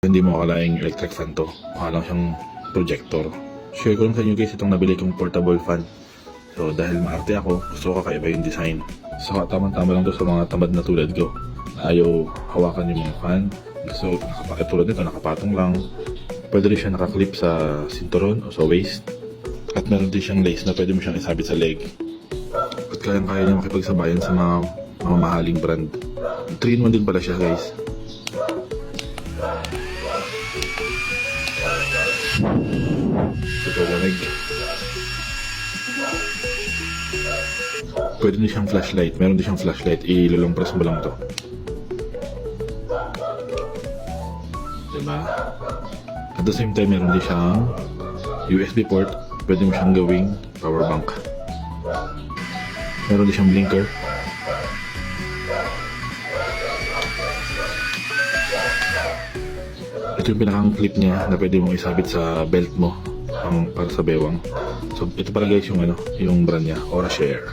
Hindi mo akalaing electric fan to. Mukha lang siyang projector. Share ko lang sa inyo guys itong nabili kong portable fan. So dahil maarte ako, gusto ko kakaiba yung design. So tamang-tama lang to sa mga tamad na tulad ko. Ayaw hawakan yung mga fan. So tulad nito, nakapatong lang. Pwede rin siya nakaklip sa sinturon o sa waist. At meron din siyang lace na pwede mo siyang isabit sa leg. At kayang-kaya niya makipagsabayan sa mga mahaling brand. 3-in-1 din pala siya guys. Super lamig. Pwede din siyang flashlight. Meron din siyang flashlight. Ilulong press mo lang to. Diba? At the same time, meron din siyang USB port. Pwede mo siyang gawing power bank. Meron din siyang blinker. Ito yung pinakang clip niya na pwede mong isabit sa belt mo para sa bewang. So ito pala guys yung brand niya, Aura Share.